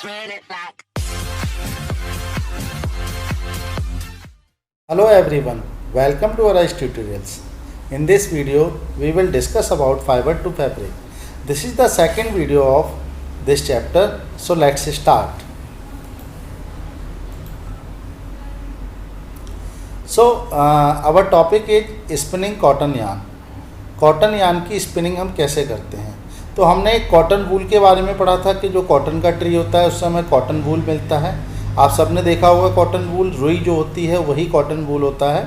Hello everyone, welcome to Arise Tutorials. In this video, we will discuss about fiber to fabric. This is the second video of this chapter, so let's start. So, our topic is spinning cotton yarn. Cotton yarn की spinning हम कैसे करते हैं। तो हमने एक cotton wool के बारे में पढ़ा था कि जो कॉटन का ट्री होता है उससे हमें कॉटन वूल मिलता है। आप सबने देखा होगा कॉटन वूल, रुई जो होती है वही कॉटन वूल होता है।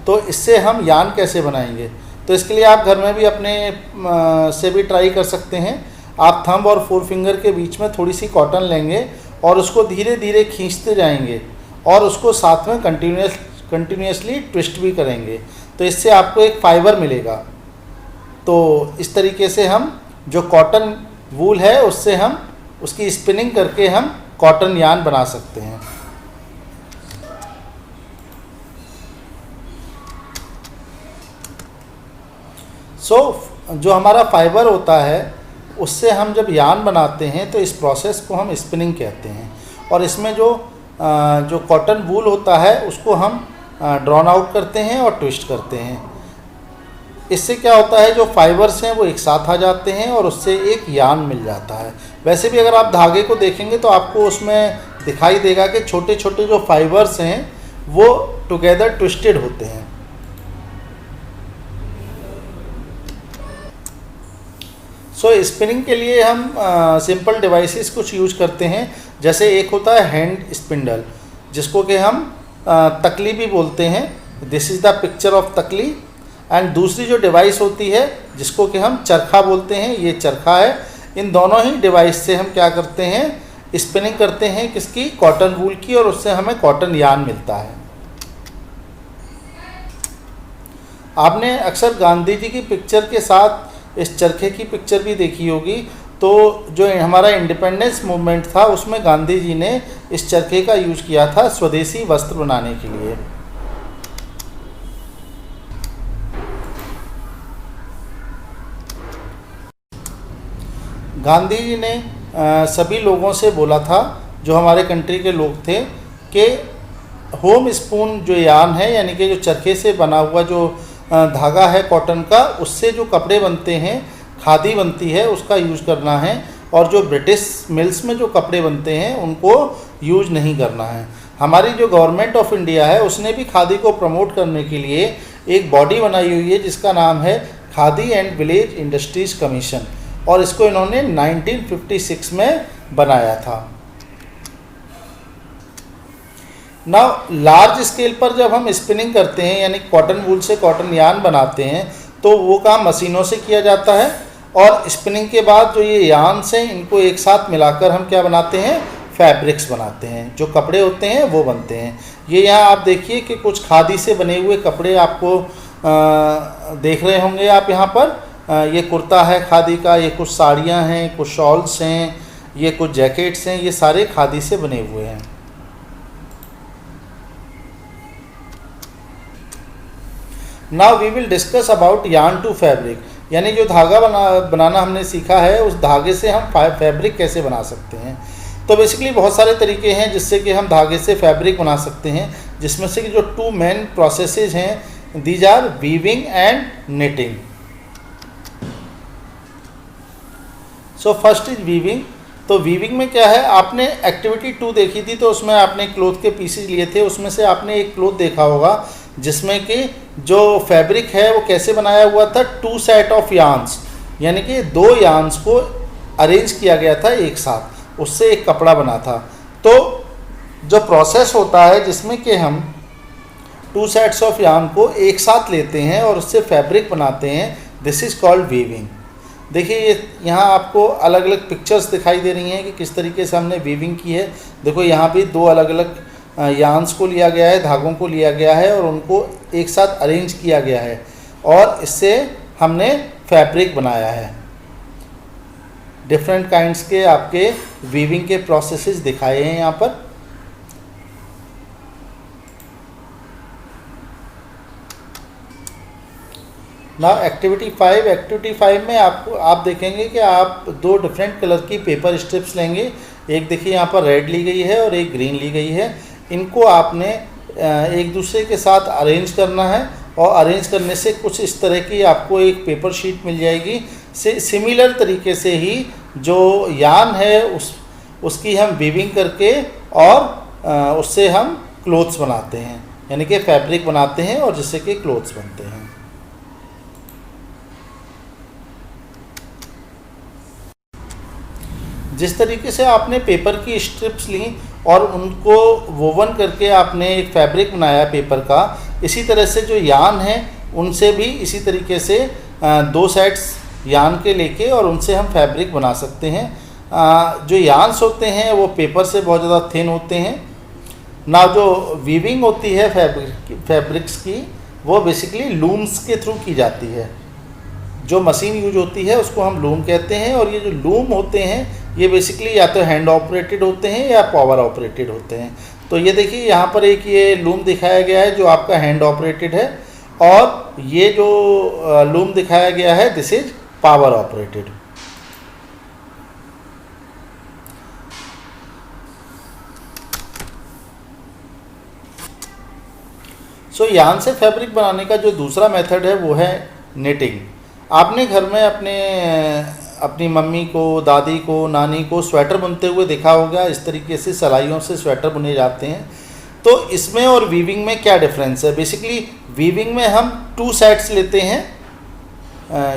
तो इससे हम यार्न कैसे बनाएंगे, तो इसके लिए आप घर में भी अपने से भी ट्राई कर सकते हैं। आप थंब और फोर फिंगर के बीच में थोड़ी सी कॉटन लेंगे और उसको धीरे धीरे खींचते जाएंगे और उसको साथ में कंटिन्यूसली ट्विस्ट भी करेंगे, तो इससे आपको एक फाइबर मिलेगा। तो इस तरीके से हम जो कॉटन वूल है उससे हम उसकी स्पिनिंग करके हम कॉटन यार्न बना सकते हैं। जो हमारा फाइबर होता है उससे हम जब यार्न बनाते हैं तो इस प्रोसेस को हम स्पिनिंग कहते हैं। और इसमें जो कॉटन वूल होता है उसको हम ड्रॉन आउट करते हैं और ट्विस्ट करते हैं। इससे क्या होता है, जो फाइबर्स हैं वो एक साथ आ जाते हैं और उससे एक यार्न मिल जाता है। वैसे भी अगर आप धागे को देखेंगे तो आपको उसमें दिखाई देगा कि छोटे छोटे जो फाइबर्स हैं वो टुगेदर ट्विस्टेड होते हैं। स्पिनिंग के लिए हम सिंपल डिवाइसेस कुछ यूज करते हैं। जैसे एक होता है हैंड स्पिंडल, जिसको कि हम तकली भी बोलते हैं। This is the picture of तकली। एंड दूसरी जो डिवाइस होती है जिसको कि हम चरखा बोलते हैं, ये चरखा है। इन दोनों ही डिवाइस से हम क्या करते हैं, स्पिनिंग करते हैं किसकी, कॉटन वूल की, और उससे हमें कॉटन यार्न मिलता है। आपने अक्सर गांधी जी की पिक्चर के साथ इस चरखे की पिक्चर भी देखी होगी। तो जो हमारा इंडिपेंडेंस मूवमेंट था उसमें गांधी जी ने इस चरखे का यूज किया था स्वदेशी वस्त्र बनाने के लिए। गांधी जी ने सभी लोगों से बोला था, जो हमारे कंट्री के लोग थे, कि होम स्पून जो यार्न है, यानी कि जो चरखे से बना हुआ जो धागा है कॉटन का, उससे जो कपड़े बनते हैं, खादी बनती है, उसका यूज़ करना है। और जो ब्रिटिश मिल्स में जो कपड़े बनते हैं उनको यूज नहीं करना है। हमारी जो गवर्नमेंट ऑफ इंडिया है उसने भी खादी को प्रमोट करने के लिए एक बॉडी बनाई हुई है जिसका नाम है khadi and village industries commission, और इसको इन्होंने 1956 में बनाया था। नाउ लार्ज स्केल पर जब हम स्पिनिंग करते हैं, यानी कॉटन वूल से कॉटन यार्न बनाते हैं, तो वो काम मशीनों से किया जाता है। और स्पिनिंग के बाद जो ये यार्न्स हैं इनको एक साथ मिलाकर हम क्या बनाते हैं, फैब्रिक्स बनाते हैं। जो कपड़े होते हैं वो बनते हैं। ये यहाँ आप देखिए कि कुछ खादी से बने हुए कपड़े आपको देख रहे होंगे आप यहाँ पर। ये कुर्ता है खादी का, ये कुछ साड़ियाँ हैं, कुछ शॉल्स हैं, ये कुछ जैकेट्स हैं, ये सारे खादी से बने हुए हैं। Now we will discuss about yarn to fabric, यानी जो धागा बनाना हमने सीखा है उस धागे से हम फैब्रिक कैसे बना सकते हैं। तो बेसिकली बहुत सारे तरीके हैं जिससे कि हम धागे से फैब्रिक बना सकते हैं, जिसमें से जो टू मेन प्रोसेसेस हैं, these are weaving and knitting. So first is weaving. तो वीविंग में क्या है, आपने एक्टिविटी 2 देखी थी, तो उसमें आपने क्लोथ के पीसेज लिए थे। उसमें से आपने एक क्लोथ देखा होगा जिसमें कि जो फैब्रिक है वो कैसे बनाया हुआ था, 2 सेट ऑफ यार्न्स, यानी कि 2 यार्न्स को अरेंज किया गया था एक साथ, उससे एक कपड़ा बना था। तो जो प्रोसेस होता है जिसमें कि हम 2 सेट्स ऑफ यार्न को एक साथ लेते हैं और उससे फैब्रिक बनाते हैं, दिस इज़ कॉल्ड वीविंग। देखिए ये यहाँ आपको अलग अलग पिक्चर्स दिखाई दे रही हैं कि किस तरीके से हमने वीविंग की है। देखो यहाँ भी 2 अलग अलग यार्न्स को लिया गया है, धागों को लिया गया है और उनको एक साथ अरेंज किया गया है और इससे हमने फैब्रिक बनाया है। डिफरेंट काइंड्स के आपके वीविंग के प्रोसेसेस दिखाए हैं यहाँ पर। ना एक्टिविटी 5 में आपको आप देखेंगे कि आप दो डिफरेंट कलर की पेपर स्ट्रिप्स लेंगे। एक देखिए यहाँ पर रेड ली गई है और एक ग्रीन ली गई है। इनको आपने एक दूसरे के साथ अरेंज करना है और अरेंज करने से कुछ इस तरह की आपको एक पेपर शीट मिल जाएगी। सिमिलर तरीके से ही जो यान है उसकी हम वीविंग करके और उससे हम क्लोथ्स बनाते हैं, यानी कि फैब्रिक बनाते हैं और जिससे कि क्लोथ्स बनते हैं। जिस तरीके से आपने पेपर की स्ट्रिप्स ली और उनको वोवन करके आपने एक फैब्रिक बनाया पेपर का, इसी तरह से जो यान है उनसे भी इसी तरीके से दो सेट्स यान के लेके और उनसे हम फैब्रिक बना सकते हैं। जो यान्स होते हैं वो पेपर से बहुत ज़्यादा थिन होते हैं ना। जो वीविंग होती है फैब्रिक्स की वो बेसिकली लूम्स के थ्रू की जाती है। जो मशीन यूज होती है उसको हम लूम कहते हैं और ये जो लूम होते हैं ये बेसिकली या तो हैंड ऑपरेटेड होते हैं या पावर ऑपरेटेड होते हैं। तो ये देखिए यहाँ पर एक ये लूम दिखाया गया है जो आपका हैंड ऑपरेटेड है और ये जो लूम दिखाया गया है दिस इज पावर ऑपरेटेड। सो यान से फैब्रिक बनाने का जो दूसरा मेथड है वो है निटिंग। आपने घर में अपनी मम्मी को, दादी को, नानी को स्वेटर बुनते हुए देखा होगा। इस तरीके से सिलाइयों से स्वेटर बुने जाते हैं। तो इसमें और वीविंग में क्या डिफरेंस है? बेसिकली वीविंग में हम टू सेट्स लेते हैं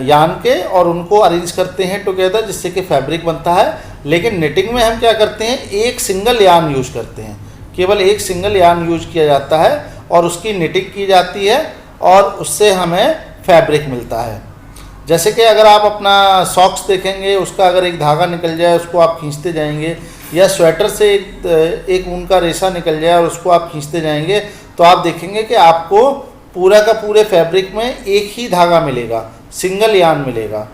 यान के और उनको अरेंज करते हैं टुगेदर जिससे कि फैब्रिक बनता है। लेकिन निटिंग में हम क्या करते हैं, एक सिंगल यान यूज करते हैं। केवल एक सिंगल यान यूज किया जाता है और उसकी निटिंग की जाती है और उससे हमें फैब्रिक मिलता है। जैसे कि अगर आप अपना सॉक्स देखेंगे, उसका अगर एक धागा निकल जाए उसको आप खींचते जाएंगे, या स्वेटर से एक ऊन का रेशा निकल जाए और उसको आप खींचते जाएंगे, तो आप देखेंगे कि आपको पूरा का पूरे फैब्रिक में एक ही धागा मिलेगा, सिंगल यान मिलेगा।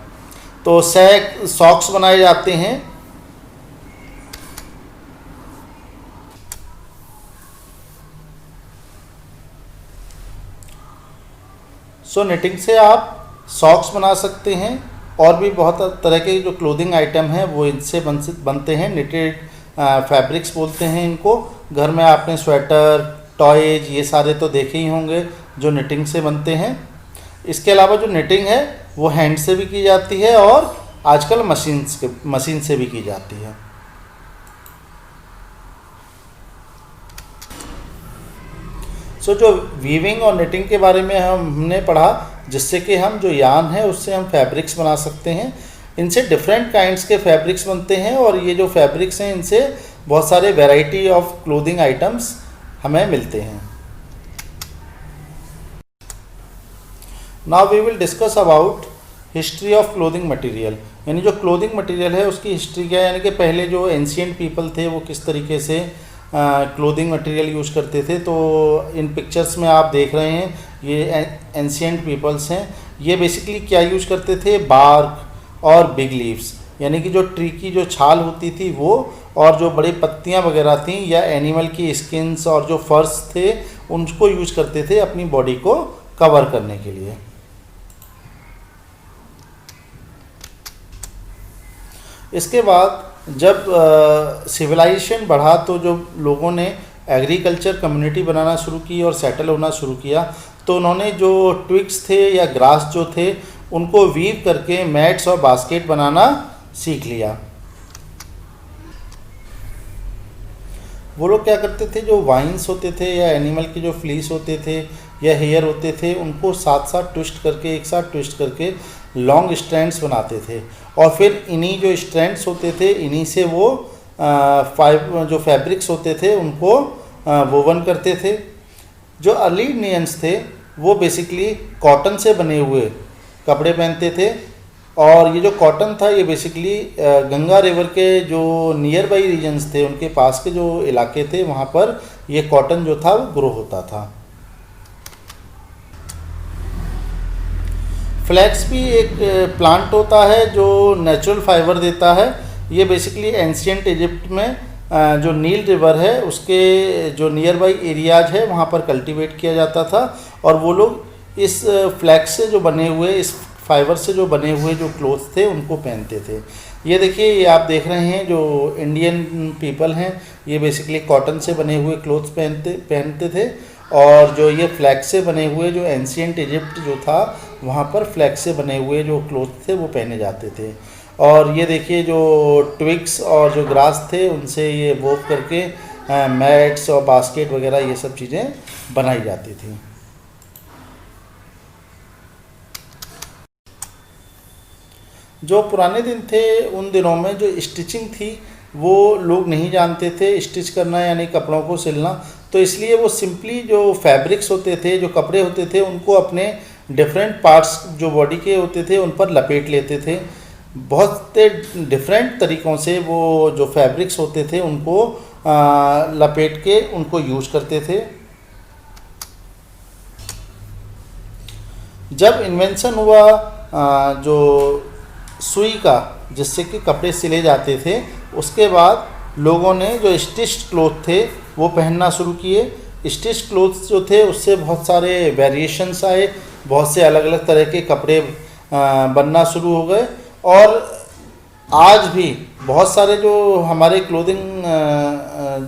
तो सॉक्स बनाए जाते हैं। सो निटिंग से आप सॉक्स बना सकते हैं और भी बहुत तरह के जो क्लोथिंग आइटम हैं वो इनसे बनते हैं। निटेड फैब्रिक्स बोलते हैं इनको। घर में आपने स्वेटर, टॉयज ये सारे तो देखे ही होंगे जो निटिंग से बनते हैं। इसके अलावा जो निटिंग है वो हैंड से भी की जाती है और आजकल मशीन से भी की जाती है। सो जो वीविंग और निटिंग के बारे में हमने पढ़ा, जिससे कि हम जो यान है उससे हम फैब्रिक्स बना सकते हैं। इनसे डिफरेंट काइंड्स के फैब्रिक्स बनते हैं और ये जो फैब्रिक्स हैं इनसे बहुत सारे वैरायटी ऑफ क्लोथिंग आइटम्स हमें मिलते हैं। Now we will discuss about history of clothing material. यानी जो क्लोथिंग मटेरियल है उसकी हिस्ट्री क्या है, यानी कि पहले जो एंशिएंट पीपल थे वो किस तरीके से क्लोथिंग मटेरियल यूज करते थे। तो इन पिक्चर्स में आप देख रहे हैं ये एंशिएंट पीपल्स हैं। ये बेसिकली क्या यूज करते थे, बार्क और बिग लीव्स, यानी कि जो ट्री की जो छाल होती थी वो, और जो बड़ी पत्तियां वगैरह थी या एनिमल की स्किन्स और जो फर्स थे उनको यूज करते थे अपनी बॉडी को कवर करने के लिए। इसके बाद जब सिविलाइजेशन बढ़ा तो जो लोगों ने एग्रीकल्चर कम्युनिटी बनाना शुरू की और सेटल होना शुरू किया, तो उन्होंने जो ट्विग्स थे या ग्रास जो थे उनको वीव करके मैट्स और बास्केट बनाना सीख लिया। वो लोग क्या करते थे, जो वाइन्स होते थे या एनिमल के जो फ्लीस होते थे या हेयर होते थे उनको साथ साथ एक साथ ट्विस्ट करके लॉन्ग स्ट्रैंड्स बनाते थे और फिर इन्हीं जो स्ट्रैंड्स होते थे इन्हीं से वो जो फैब्रिक्स होते थे उनको वोवन करते थे। जो अर्ली इंडियंस थे वो बेसिकली कॉटन से बने हुए कपड़े पहनते थे और ये जो कॉटन था ये बेसिकली गंगा रिवर के जो नियर बाई रीजन्स थे उनके पास के जो इलाके थे वहाँ पर ये कॉटन जो था वो ग्रो होता था। फ्लैक्स भी एक प्लांट होता है जो नेचुरल फाइबर देता है। ये बेसिकली एंशिएंट इजिप्ट में जो नील रिवर है उसके जो नियर बाई एरियाज है वहाँ पर कल्टीवेट किया जाता था और वो लोग इस फ्लैक्स से जो बने हुए, इस फाइबर से जो बने हुए जो क्लोथ्स थे उनको पहनते थे। ये देखिए, ये आप देख रहे हैं जो इंडियन पीपल हैं, ये बेसिकली कॉटन से बने हुए क्लोथ्स पहनते थे। और जो ये फ्लैक्स से बने हुए, जो एंशियंट इजिप्ट जो था वहाँ पर फ्लैक्स से बने हुए जो क्लोथ थे वो पहने जाते थे। और ये देखिए, जो ट्विग्स और जो ग्रास थे उनसे ये वोव करके मैट्स और बास्केट वगैरह ये सब चीज़ें बनाई जाती थी। जो पुराने दिन थे उन दिनों में जो स्टिचिंग थी वो लोग नहीं जानते थे, स्टिच करना यानी कपड़ों को सिलना। तो इसलिए वो सिंपली जो फैब्रिक्स होते थे, जो कपड़े होते थे, उनको अपने डिफरेंट पार्ट्स जो बॉडी के होते थे उन पर लपेट लेते थे। बहुत डिफरेंट तरीक़ों से वो जो फैब्रिक्स होते थे उनको लपेट के उनको यूज करते थे। जब इन्वेंशन हुआ जो सुई का, जिससे कि कपड़े सिले जाते थे, उसके बाद लोगों ने जो स्टिच्ड क्लोथ थे वो पहनना शुरू किए। स्टिच्ड क्लोथ्स जो थे उससे बहुत सारे वेरिएशंस आए, बहुत से अलग अलग तरह के कपड़े बनना शुरू हो गए। और आज भी बहुत सारे जो हमारे क्लोथिंग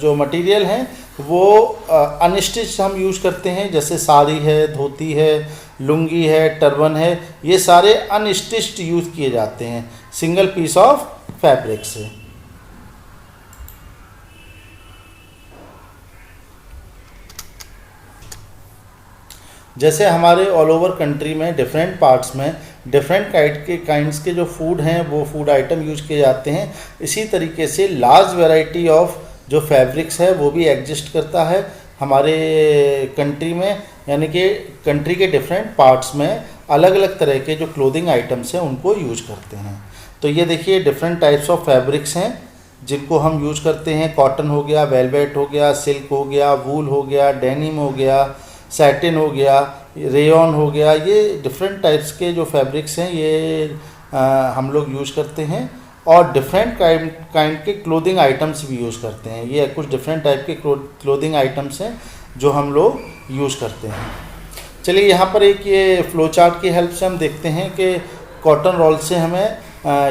जो मटेरियल हैं वो अनस्टिच्ड हम यूज करते हैं, जैसे साड़ी है, धोती है, लुंगी है, टर्बन है, ये सारे अनस्टिच्ड यूज़ किए जाते हैं सिंगल पीस ऑफ फैब्रिक से। जैसे हमारे ऑल ओवर कंट्री में डिफरेंट पार्ट्स में डिफरेंट काइंड्स के जो फूड हैं वो फूड आइटम यूज किए जाते हैं, इसी तरीके से लार्ज वैरायटी ऑफ जो फैब्रिक्स है वो भी एग्जिस्ट करता है हमारे कंट्री में। यानी कि कंट्री के डिफरेंट पार्ट्स में अलग अलग तरह के जो क्लोथिंग आइटम्स हैं उनको यूज करते हैं। तो ये देखिए, डिफरेंट टाइप्स ऑफ फैब्रिक्स हैं जिनको हम यूज करते हैं। कॉटन हो गया, वेलवेट हो गया, सिल्क हो गया, वूल हो गया, डेनिम हो गया, सैटिन हो गया, रेयॉन हो गया। ये डिफरेंट टाइप्स के जो फैब्रिक्स हैं ये हम लोग यूज करते हैं। और डिफरेंट काइंड के क्लोथिंग आइटम्स भी यूज़ करते हैं। ये कुछ डिफरेंट टाइप के क्लोथिंग आइटम्स हैं जो हम लोग यूज़ करते हैं। चलिए, यहाँ पर एक ये फ्लो चार्ट की हेल्प से हम देखते हैं कि कॉटन रोल से हमें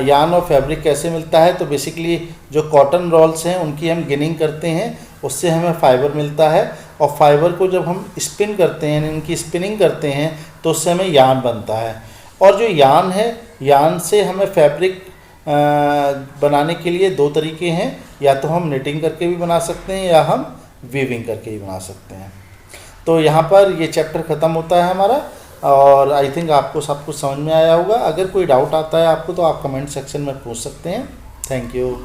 यार्न और फैब्रिक कैसे मिलता है। तो बेसिकली जो कॉटन रोल्स हैं उनकी हम गिनिंग करते हैं, उससे हमें फाइबर मिलता है। और फाइबर को जब हम स्पिन करते हैं, इनकी स्पिनिंग करते हैं, तो उससे हमें यार्न बनता है। और जो यार्न है, यार्न से हमें फैब्रिक बनाने के लिए दो तरीके हैं, या तो हम निटिंग करके भी बना सकते हैं या हम वीविंग करके भी बना सकते हैं। तो यहाँ पर ये चैप्टर ख़त्म होता है हमारा, और आई थिंक आपको सब कुछ समझ में आया होगा। अगर कोई डाउट आता है आपको तो आप कमेंट सेक्शन में पूछ सकते हैं। Thank you.